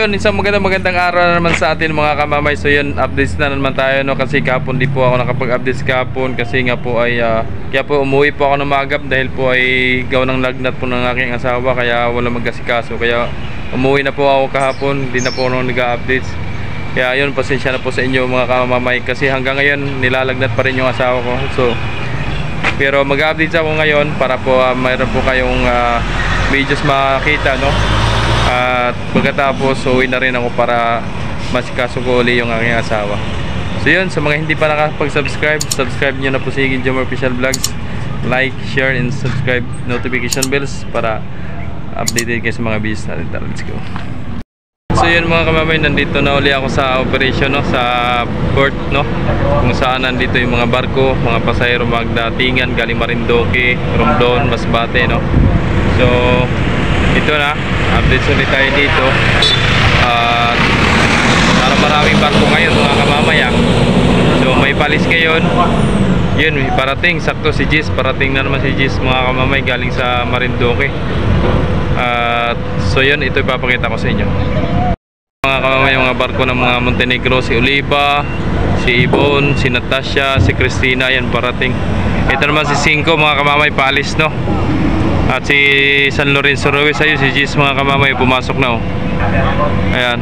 yun, isang magandang araw na naman sa atin mga kamamay. So yun, updates na naman tayo, no? Kasi kahapon di po ako nakapag-updates kahapon. Kasi nga po ay kaya po umuwi po ako ng magap dahil po ay gawa ng lagnat po ng aking asawa. Kaya wala magkasikaso. Kaya umuwi na po ako kahapon, di na po ako nag-updates. Kaya yun, pasensya na po sa inyo mga kamamay. Kasi hanggang ngayon nilalagnat pa rin yung asawa ko. So pero mag-updates ako ngayon para po mayroon po kayong videos makita, no? At pagkatapos uwi na rin ako para masikaso ko uli yung aking asawa. So yun, sa mga hindi pa nakapag-subscribe, subscribe nyo na po si Jomar Official Vlogs. Like, share, and subscribe, notification bells para updated kayo sa mga videos natin. Let's go. So yun mga kamamay, nandito na uli ako sa operation, no? Sa port, no? Kung saan nandito yung mga barko, mga pasahero magdatingan galing Marinduque, Romblon, Masbate, no? So ito na, updates ulit tayo dito. Para maraming barko ngayon mga kamamaya. So may palis ngayon. Yun, may parating, sakto si Gis. Parating na naman si Gis mga kamamay galing sa Marinduque. So yun, ito ipapakita ko sa inyo mga kamamay, mga barko ng mga Montenegro. Si Oliva, si Ibon, si Natasha, si Cristina, yan parating. Ito naman si Cinco mga kamamay, palis, no? At si San Lorenzo Ruiz, ayun si Gis mga kamamay, pumasok na, oh. Ayan.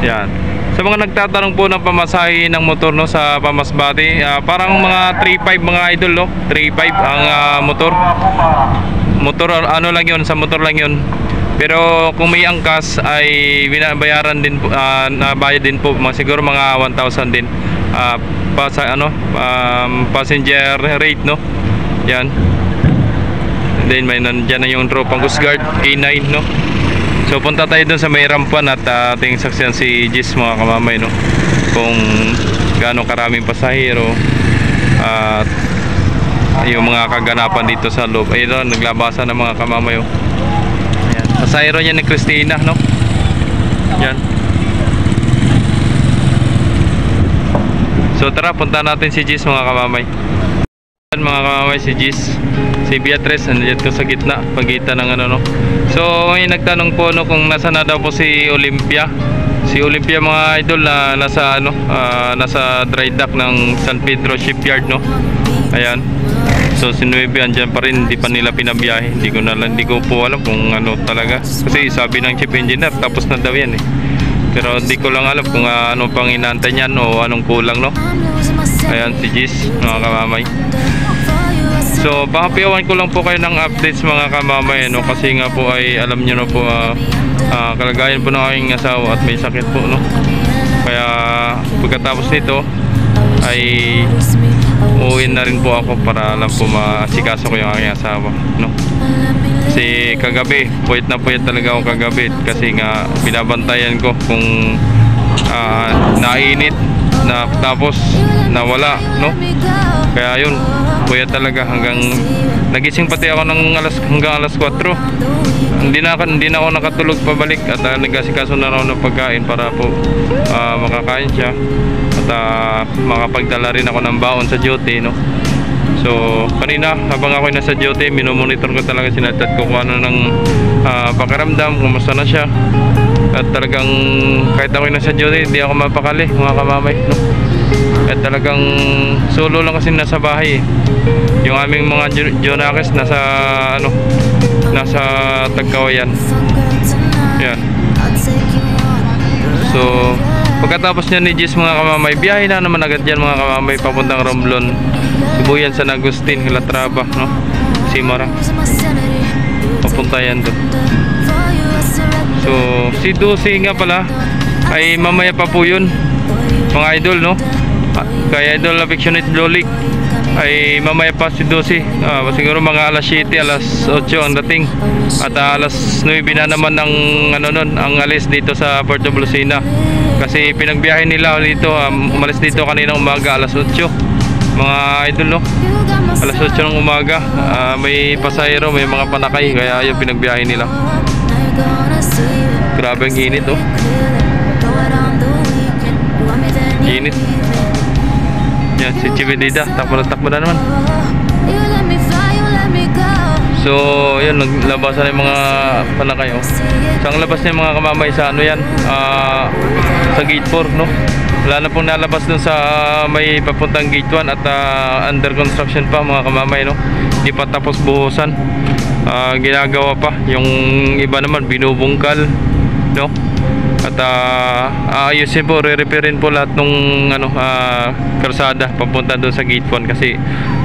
Yan. Sa mga nagtatanong po ng pamasahe ng motor, no, sa Pamasbate, parang mga 3.5 mga idol, no? 3.5 ang motor, ano lang yun, sa motor lang yun. Pero kung may angkas ay binabayaran din po, nabayad din po siguro mga 1,000 din passenger rate, no? Yan. Then may nandyan na yung tropang Coast Guard K9, no? So punta tayo dun sa may rampan at ating saksiyan si Gis mga kamamay, no? Kung gaano karaming pasahero at yung mga kaganapan dito sa loob. Ayun, naglabasan ng mga kamamay, oh. Ayan. Pasahero niya ni Cristina, no? Yan. So tara, punta natin si Gis mga kamamay. Mga kamamay, si Gis, si Beatrice nandiyan ko sa gitna, pagitan ng ano, no. So may nagtanong po, no, kung nasa na daw po si Olympia. Si Olympia mga idol, nasa ano, nasa dry dock ng San Pedro Shipyard, no. Ayan. So si Nueve andyan pa rin, hindi pa nila pinabiyahe. Hindi ko po alam kung ano talaga, kasi sabi ng chief engineer tapos na daw yan, eh. Pero hindi ko lang alam kung ano pang inaantay niyan o anong kulang, no. Ayan si Gis mga kamamay. So papapiawan ko lang po kayo ng updates mga kamamay, no? Kasi nga po ay alam nyo na po kalagayan po ng aking asawa at may sakit po, no? Kaya pagkatapos nito ay uuwi na rin po ako para lang po masikaso ko yung aking asawa, no? Kasi kagabi puyat na puyat talaga ako kagabi, kasi nga binabantayan ko kung nainit na tapos nawala, no? Kaya yun, puyat talaga hanggang nagising pati ako hanggang alas 4. Hindi na ako nakatulog pabalik at nagkasikaso na ako ng pagkain para po makakain siya at makapagdala rin ako ng baon sa duty, no? So kanina habang ako nasa duty, minomonitor ko talaga, sinatad ko kung ano ng pakiramdam, kumusta na siya. At talagang kahit ako nasa duty, hindi ako mapakali mga kamamay, no? At talagang solo lang kasi nasa bahay, eh. Yung aming mga Jonakis nasa ano, nasa Tagkawayan. Yan. So pagkatapos niya ni Gis mga kamamay, biyahe na naman agad yan mga kamamay papuntang Romblon, Sibuyan, San Agustin, Calatrava, no? Simara. Papunta yan doon. So si Dusi nga pala ay mamaya pa po yun mga idol, no? Kaya idol affectionate Lolik ay mamaya pa si Dusi, siguro mga alas 7, alas 8 ang dating. At alas 9 na naman ang ano nun, ang alis dito sa Puerto Blusina. Kasi pinagbiyahe nila dito, umalis dito kanina umaga alas 8 mga idol, no? Alas 8 ng umaga, may pasahero, may mga panakay, kaya yung pinagbiyahe nila. Grabe ang init, oh. Init. Yan si Chividida, takbo na naman. So yun, naglabasan yung mga panakay, oh. So ang labas niya mga kamamay sa ano yan, sa gate 4, no? Wala na pong nalabas dun sa may papuntang gate 1 at under construction pa mga kamamay, no? Hindi pa tapos buhusan. Ginagawa pa. Yung iba naman binubungkal, no? At aayusin po, re-repairin po lahat nung ano, kalsada papunta doon sa gate 1 kasi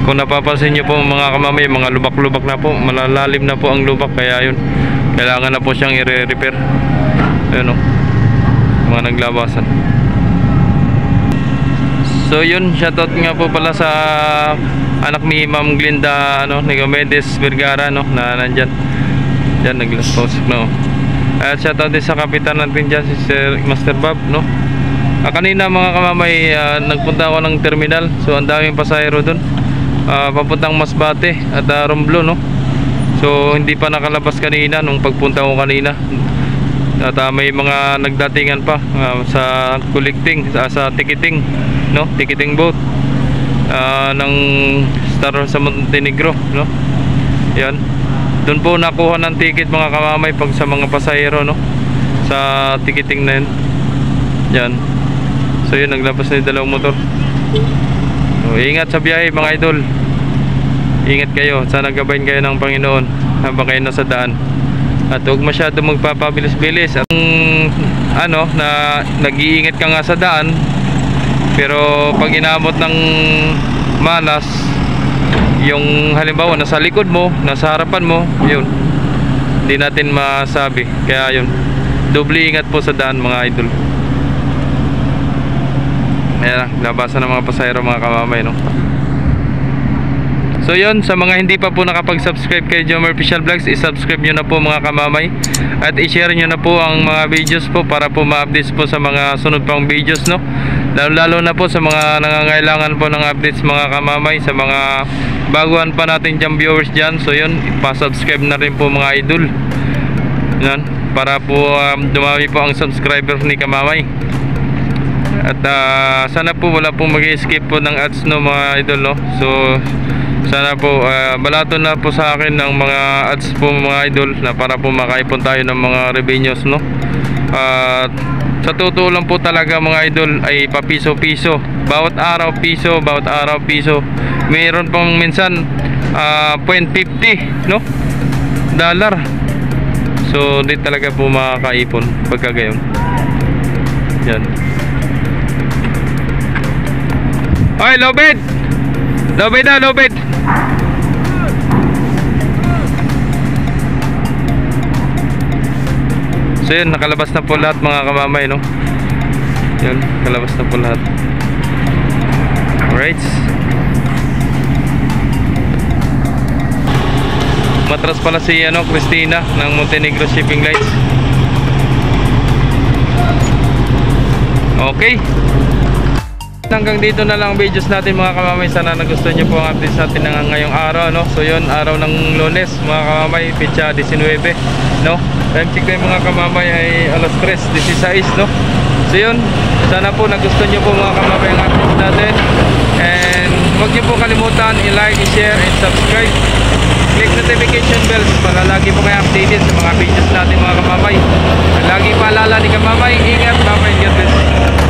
kung napapansin niyo po mga kamamay, mga lubak-lubak na po, malalalim na po ang lubak, kaya yun, kailangan na po siyang i-repair. Ayun, oh, mga naglabasan. So yun, shoutout nga po pala sa anak ni Ma'am Glinda, ano, Nicomedes Vergara, no, na nandyan dyan, nag-post, no. At shoutout din sa kapitan natin dyan, si Sir Master Bob, no. Kanina mga kamamay, nagpunta ako ng terminal, so ang daming pasahero dun, papuntang Masbate at Romblon, no. So hindi pa nakalabas kanina nung pagpunta ko kanina. At may mga nagdatingan pa sa collecting, sa ticketing, no, ticketing boat ng Star sa Montenegro, no. Yan, doon po nakuha ng ticket mga kamamay pag sa mga pasahero, no, sa ticketing na yun. Yan, so yun, naglabas na yung dalawang motor. So, ingat sa biyahe mga idol, ingat kayo, sana gabayin kayo ng Panginoon habang kayo nasa daan. At huwag masyado magpapabilis-bilis. At ano, na nag-iingat ka nga sa daan, pero pag inabot ng malas, yung halimbawa nasa likod mo, nasa harapan mo, yun, hindi natin masabi. Kaya yun, doble ingat po sa daan mga idol. Ayan, labasan ng mga pasahero mga kamamay, no. So yun, sa mga hindi pa po nakapag-subscribe kay Jomar Official Vlogs, i-subscribe nyo na po mga kamamay. At i-share nyo na po ang mga videos po para po ma-updates po sa mga sunod pang videos, no. Lalo na po sa mga nangangailangan po ng updates mga kamamay, sa mga baguhan pa natin dyan viewers dyan. So yun, pa-subscribe na rin po mga idol. Yan, para po dumami po ang subscriber ni kamamay. At sana po wala pong mag-skip po ng ads, no mga idol, no. So sana po balato na po sa akin ng mga ads po mga idol, na para po makaipon tayo ng mga revenues, no. At sa totoo lang po talaga mga idol ay papiso-piso, bawat araw piso, bawat araw piso. Mayroon pang minsan 0.50, no, dollar. So di talaga po makakaipon pagka gayon. Yan. Oy, lobed! Lobed na, lobed! So yun, nakalabas na po lahat mga kamamay, no. Yun, nakalabas na po lahat. Alright. Matras pala si ano, Christina ng Montenegro Shipping Lines. Okay. Hanggang dito na lang ang videos natin mga kamamay. Sana nagustuhan nyo po ang updates natin ng ngayong araw, no. So yun, araw ng Lunes mga kamamay, petsa 19, no. Time check ko yung mga kamamay ay alas 3:16, no. So yun, sana po nagustuhan nyo po mga kamamay ang updates natin. And huwag nyo po kalimutan i-like, i-share, and subscribe. Click notification bells para lagi po kayo updated sa mga videos natin mga kamamay. Lagi paalala ni kamamay, ingat, bye-bye, God bless.